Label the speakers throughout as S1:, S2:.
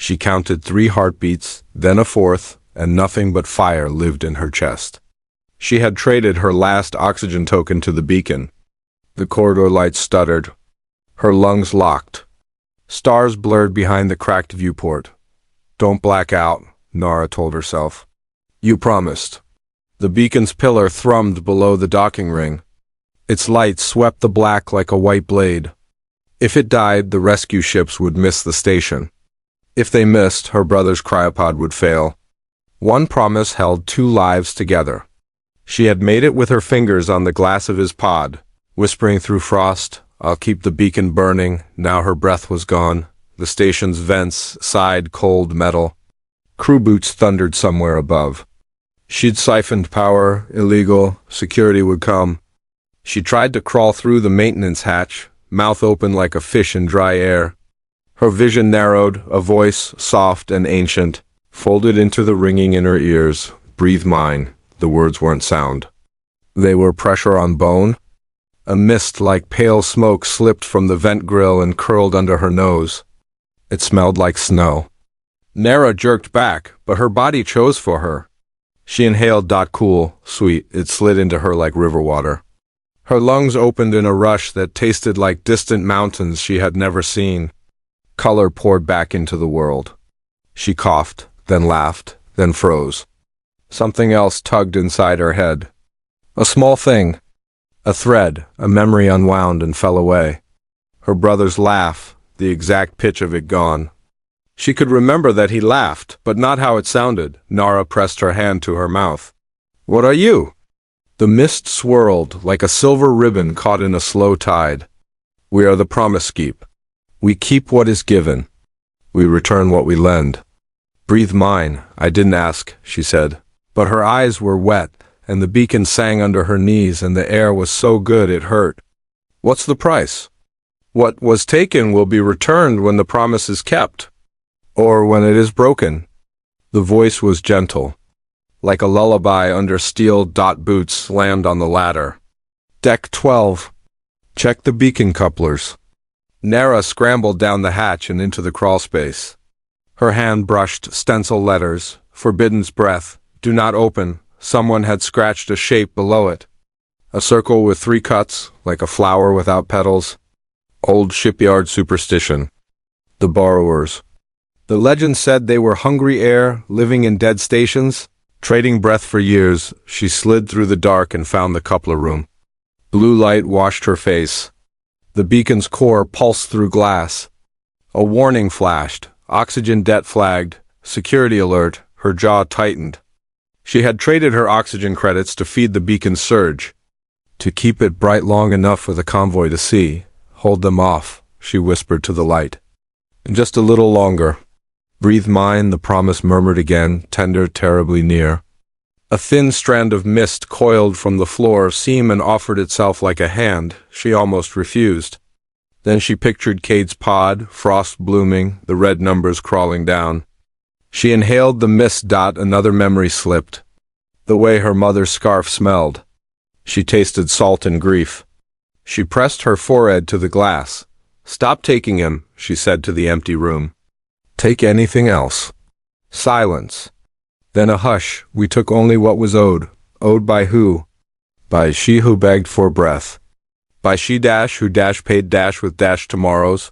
S1: She counted 3 heartbeats, then a 4th, and nothing but fire lived in her chest. She had traded her last oxygen token to the beacon. The corridor lights stuttered. Her lungs locked. Stars blurred behind the cracked viewport. "Don't black out," Nara told herself. "You promised." The beacon's pillar thrummed below the docking ring. Its light swept the black like a white blade. If it died, the rescue ships would miss the station. If they missed, her brother's cryopod would fail. One promise held 2 lives together. She had made it with her fingers on the glass of his pod, whispering through frost, "I'll keep the beacon burning." Now her breath was gone. The station's vents sighed cold metal. Crew boots thundered somewhere above. She'd siphoned power, illegal, security would come. She tried to crawl through the maintenance hatch, mouth open like a fish in dry air. Her vision narrowed, a voice, soft and ancient, folded into the ringing in her ears. "Breathe mine." The words weren't sound. They were pressure on bone. A mist like pale smoke slipped from the vent grill and curled under her nose. It smelled like snow. Nara jerked back, but her body chose for her. She inhaled cool, sweet. It slid into her like river water. Her lungs opened in a rush that tasted like distant mountains she had never seen. Color poured back into the world. She coughed, then laughed, then froze. Something else tugged inside her head. A small thing. A thread, a memory unwound and fell away. Her brother's laugh, the exact pitch of it gone. She could remember that he laughed, but not how it sounded. Nara pressed her hand to her mouth. "What are you?" The mist swirled like a silver ribbon caught in a slow tide. "We are the promise keep. We keep what is given. We return what we lend." "Breathe mine." "I didn't ask," she said. But her eyes were wet, and the beacon sang under her knees, and the air was so good it hurt. "What's the price?" "What was taken will be returned when the promise is kept. Or when it is broken." The voice was gentle, like a lullaby under steel boots slammed on the ladder. "Deck 12. Check the beacon couplers." Nara scrambled down the hatch and into the crawlspace. Her hand brushed stencil letters, "Forbidden's breath. Do not open." Someone had scratched a shape below it. A circle with 3 cuts, like a flower without petals. Old shipyard superstition. The borrowers. The legend said they were hungry air, living in dead stations, trading breath for years. She slid through the dark and found the coupler room. Blue light washed her face. The beacon's core pulsed through glass. A warning flashed. Oxygen debt flagged. Security alert. Her jaw tightened. She had traded her oxygen credits to feed the beacon's surge. To keep it bright long enough for the convoy to see. "Hold them off," she whispered to the light. "Just a little longer." "Breathe mine," the promise murmured again, tender, terribly near. A thin strand of mist coiled from the floor seam and offered itself like a hand. She almost refused. Then she pictured Cade's pod, frost blooming, the red numbers crawling down. She inhaled the mist. Another memory slipped. The way her mother's scarf smelled. She tasted salt and grief. She pressed her forehead to the glass. "Stop taking him," she said to the empty room. "Take anything else." Silence. Then a hush. "We took only what was owed." Owed by who? By she who begged for breath. By she who paid with tomorrows.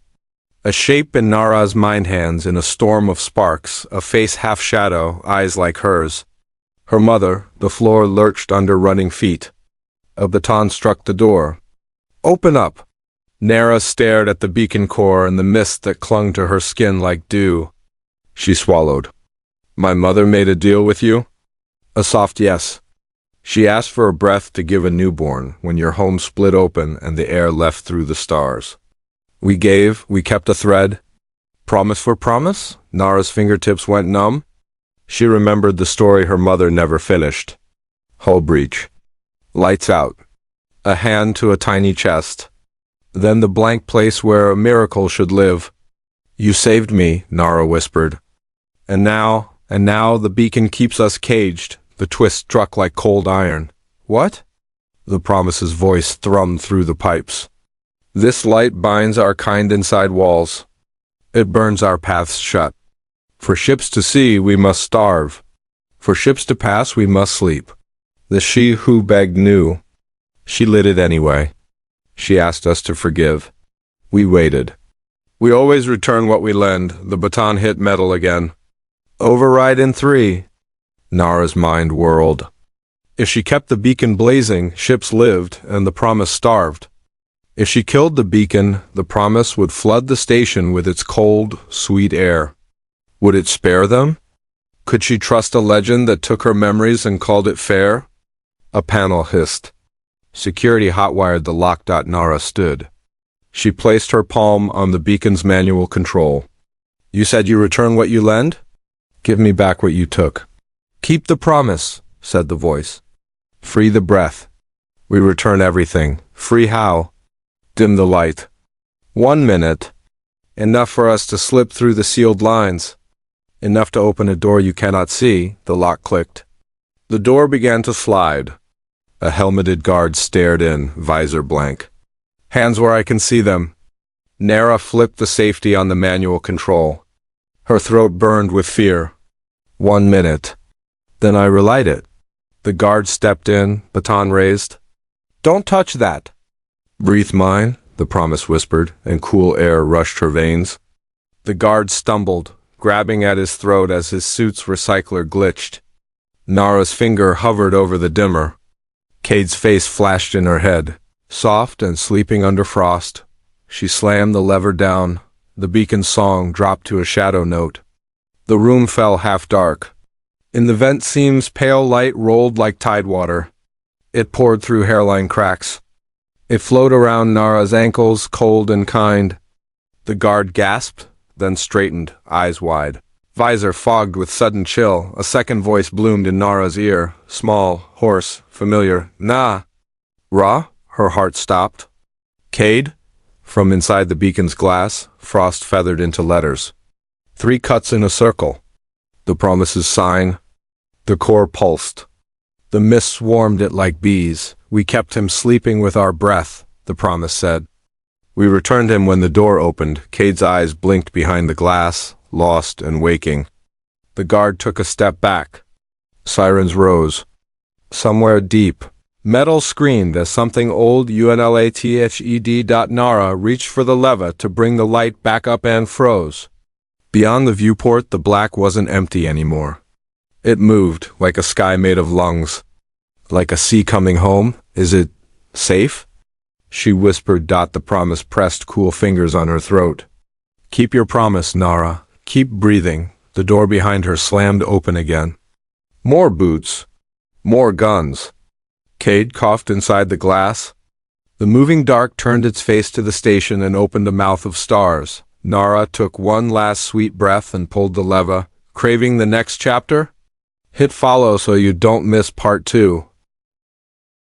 S1: A shape in Nara's mind hands in a storm of sparks, a face half shadow, eyes like hers. Her mother. The floor lurched under running feet. A baton struck the door. "Open up!" Nara stared at the beacon core and the mist that clung to her skin like dew. She swallowed. "My mother made a deal with you?" A soft yes. She asked for a breath to give a newborn when your home split open and the air left through the stars. We gave, we kept a thread. Promise for promise? Nara's fingertips went numb. She remembered the story her mother never finished. Hull breach. Lights out. A hand to a tiny chest. Then the blank place where a miracle should live. "You saved me," Nara whispered. And now the beacon keeps us caged." The twist struck like cold iron. "What?" The promise's voice thrummed through the pipes. "This light binds our kind inside walls. It burns our paths shut. For ships to see, we must starve. For ships to pass, we must sleep. The she who begged knew. She lit it anyway. She asked us to forgive. We waited. We always return what we lend. The baton hit metal again. Override in 3. Nara's mind whirled. If she kept the beacon blazing, ships lived, and the promise starved. If she killed the beacon, the promise would flood the station with its cold, sweet air. Would it spare them? Could she trust a legend that took her memories and called it fair? A panel hissed. Security hotwired the lock. Nara stood. She placed her palm on the beacon's manual control. You said you return what you lend? Give me back what you took. Keep the promise, said the voice. Free the breath. We return everything. Free how? Dim the light. 1 minute. Enough for us to slip through the sealed lines. Enough to open a door you cannot see, the lock clicked. The door began to slide. A helmeted guard stared in, visor blank. Hands where I can see them. Nara flipped the safety on the manual control. Her throat burned with fear. 1 minute. Then I relight it. The guard stepped in, baton raised. Don't touch that. Breathe mine, the promise whispered, and cool air rushed her veins. The guard stumbled, grabbing at his throat as his suit's recycler glitched. Nara's finger hovered over the dimmer. Cade's face flashed in her head, soft and sleeping under frost. She slammed the lever down. The beacon's song dropped to a shadow note. The room fell half dark. In the vent seams, pale light rolled like tidewater. It poured through hairline cracks. It flowed around Nara's ankles, cold and kind. The guard gasped, then straightened, eyes wide. Visor fogged with sudden chill. A second voice bloomed in Nara's ear, small, hoarse, familiar. Nah. Ra? Her heart stopped. Cade? From inside the beacon's glass, frost feathered into letters. 3 cuts in a circle. The promise's sign. The core pulsed. The mist swarmed it like bees. We kept him sleeping with our breath, the promise said. We returned him when the door opened. Cade's eyes blinked behind the glass, lost and waking. The guard took a step back. Sirens rose. Somewhere deep, metal screamed as something old UNLATHED. Nara reached for the lever to bring the light back up and froze. Beyond the viewport, the black wasn't empty anymore. It moved like a sky made of lungs. Like a sea coming home. Is it safe? She whispered. The promise pressed cool fingers on her throat. Keep your promise, Nara. Keep breathing. The door behind her slammed open again. More boots. More guns. Cade coughed inside the glass. The moving dark turned its face to the station and opened a mouth of stars. Nara took one last sweet breath and pulled the lever. Craving the next chapter? Hit follow so you don't miss part 2.